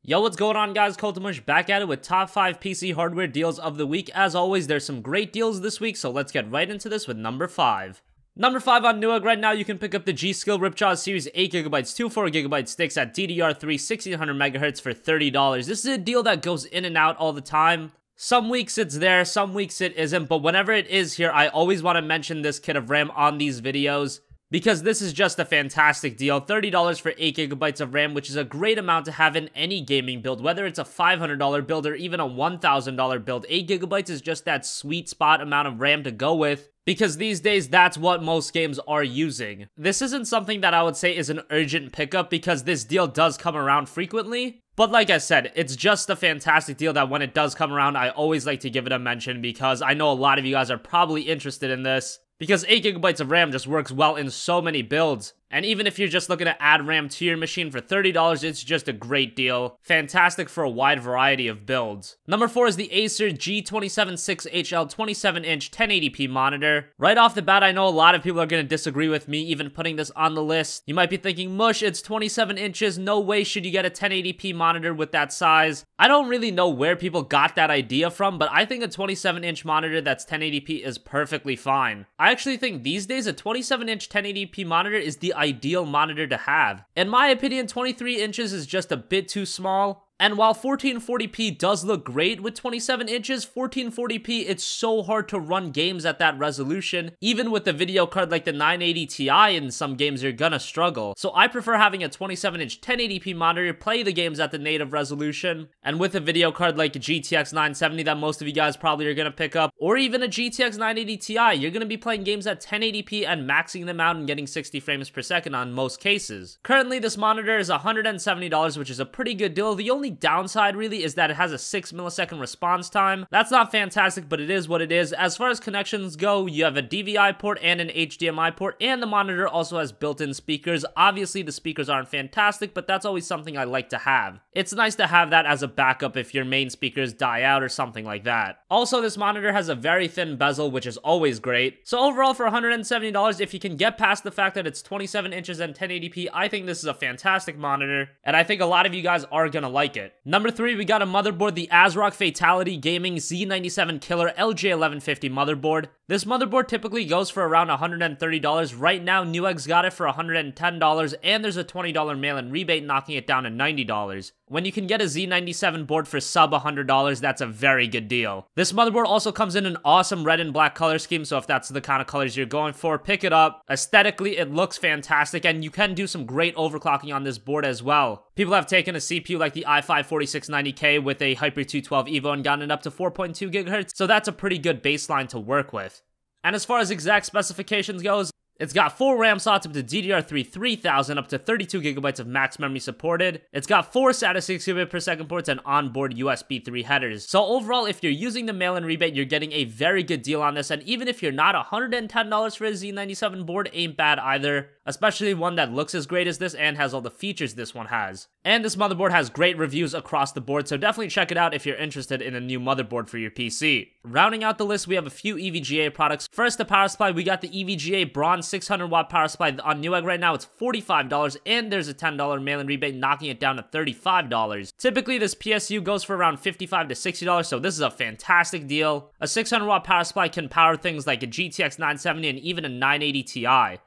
Yo, what's going on, guys? CultofMush back at it with top 5 PC hardware deals of the week. As always, there's some great deals this week, so let's get right into this with number 5. Number 5 on Newegg right now, you can pick up the G.SKILL Ripjaws Series 8GB, 24GB sticks at DDR3 1600MHz for $30. This is a deal that goes in and out all the time. Some weeks it's there, some weeks it isn't, but whenever it is here, I always want to mention this kit of RAM on these videos, because this is just a fantastic deal. $30 for 8GB of RAM, which is a great amount to have in any gaming build, whether it's a $500 build or even a $1,000 build. 8GB is just that sweet spot amount of RAM to go with, because these days, that's what most games are using. This isn't something that I would say is an urgent pickup, because this deal does come around frequently. But like I said, it's just a fantastic deal that when it does come around, I always like to give it a mention, because I know a lot of you guys are probably interested in this, because 8GB of RAM just works well in so many builds. And even if you're just looking to add RAM to your machine for $30, it's just a great deal. Fantastic for a wide variety of builds. Number 4 is the Acer G276HL 27-inch 1080p monitor. Right off the bat, I know a lot of people are going to disagree with me even putting this on the list. You might be thinking, Mush, it's 27 inches, no way should you get a 1080p monitor with that size. I don't really know where people got that idea from, but I think a 27-inch monitor that's 1080p is perfectly fine. I actually think these days a 27-inch 1080p monitor is the ideal monitor to have. In my opinion, 23 inches is just a bit too small. And while 1440p does look great with 27 inches, 1440p, it's so hard to run games at that resolution. Even with the video card like the 980 Ti, in some games you're gonna struggle. So I prefer having a 27-inch 1080p monitor, play the games at the native resolution. And with a video card like a GTX 970 that most of you guys probably are gonna pick up, or even a GTX 980 Ti, you're gonna be playing games at 1080p and maxing them out and getting 60 frames per second on most cases. Currently, this monitor is $170, which is a pretty good deal. The only downside really is that it has a 6 millisecond response time. That's not fantastic, but it is what it is. As far as connections go, you have a DVI port and an HDMI port, and the monitor also has built-in speakers. Obviously, the speakers aren't fantastic, but that's always something I like to have. It's nice to have that as a backup if your main speakers die out or something like that. Also, this monitor has a very thin bezel, which is always great. So overall, for $170, if you can get past the fact that it's 27 inches and 1080p, I think this is a fantastic monitor, and I think a lot of you guys are gonna like it. Number 3, we got a motherboard, the ASRock Fatality Gaming Z97 Killer LJ1150 motherboard. This motherboard typically goes for around $130. Right now, Newegg's got it for $110, and there's a $20 mail-in rebate knocking it down to $90. When you can get a Z97 board for sub $100, that's a very good deal. This motherboard also comes in an awesome red and black color scheme, so if that's the kind of colors you're going for, pick it up. Aesthetically, it looks fantastic, and you can do some great overclocking on this board as well. People have taken a CPU like the i5-4690K with a Hyper 212 Evo and gotten it up to 4.2 GHz, so that's a pretty good baseline to work with. And as far as exact specifications goes, it's got 4 RAM slots up to DDR3 3000, up to 32GB of max memory supported. It's got 4 SATA 6GB/s ports and onboard USB 3 headers. So overall, if you're using the mail-in rebate, you're getting a very good deal on this. And even if you're not, $110 for a Z97 board ain't bad either. Especially one that looks as great as this and has all the features this one has. And this motherboard has great reviews across the board, so definitely check it out if you're interested in a new motherboard for your PC. Rounding out the list, we have a few EVGA products. First, the power supply, we got the EVGA Bronze 600-watt power supply on Newegg right now. It's $45, and there's a $10 mail-in rebate knocking it down to $35. Typically, this PSU goes for around $55 to $60, so this is a fantastic deal. A 600-watt power supply can power things like a GTX 970 and even a 980 Ti.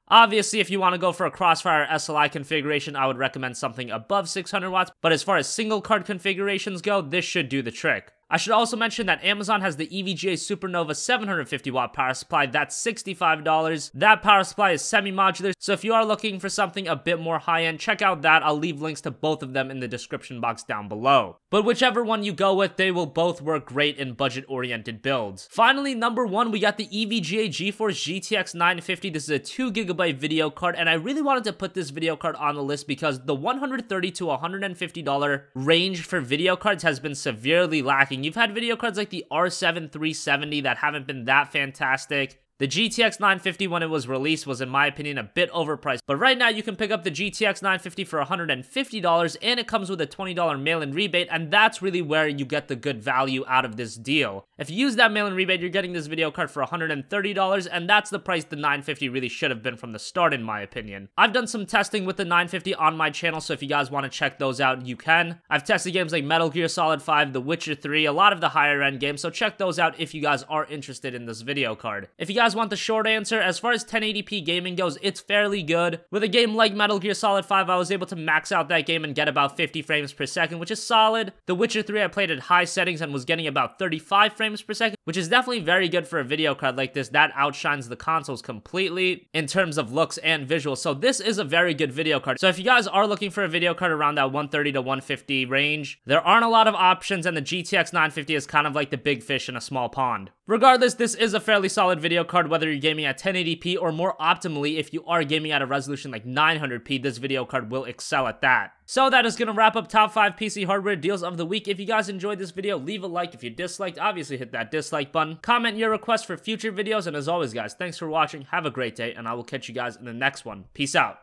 Obviously, if you want to go for a Crossfire SLI configuration, I would recommend something above 600 watts, but as far as single card configurations go, this should do the trick. I should also mention that Amazon has the EVGA SuperNOVA 750-watt power supply. That's $65. That power supply is semi-modular, so if you are looking for something a bit more high-end, check out that. I'll leave links to both of them in the description box down below. But whichever one you go with, they will both work great in budget-oriented builds. Finally, number 1, we got the EVGA GeForce GTX 950. This is a 2GB video card, and I really wanted to put this video card on the list because the $130 to $150 range for video cards has been severely lacking. You've had video cards like the R7 370 that haven't been that fantastic. The GTX 950 when it was released was in my opinion a bit overpriced, but right now you can pick up the GTX 950 for $150 and it comes with a $20 mail-in rebate, and that's really where you get the good value out of this deal. If you use that mail-in rebate, you're getting this video card for $130, and that's the price the 950 really should have been from the start in my opinion. I've done some testing with the 950 on my channel, so if you guys want to check those out, you can. I've tested games like Metal Gear Solid 5, The Witcher 3, a lot of the higher end games, so check those out if you guys are interested in this video card. If you guys want the short answer, as far as 1080p gaming goes, it's fairly good. With a game like Metal Gear Solid 5, I was able to max out that game and get about 50 frames per second, which is solid. The Witcher 3 I played at high settings and was getting about 35 frames per second, which is definitely very good for a video card like this. That outshines the consoles completely in terms of looks and visuals, so this is a very good video card. So if you guys are looking for a video card around that 130 to 150 range, there aren't a lot of options, and the GTX 950 is kind of like the big fish in a small pond. Regardless, this is a fairly solid video card, whether you're gaming at 1080p or more optimally, if you are gaming at a resolution like 900p, this video card will excel at that. So that is going to wrap up top 5 PC hardware deals of the week. If you guys enjoyed this video, leave a like. If you disliked, obviously hit that dislike button. Comment your requests for future videos, and as always guys, thanks for watching, have a great day, and I will catch you guys in the next one. Peace out.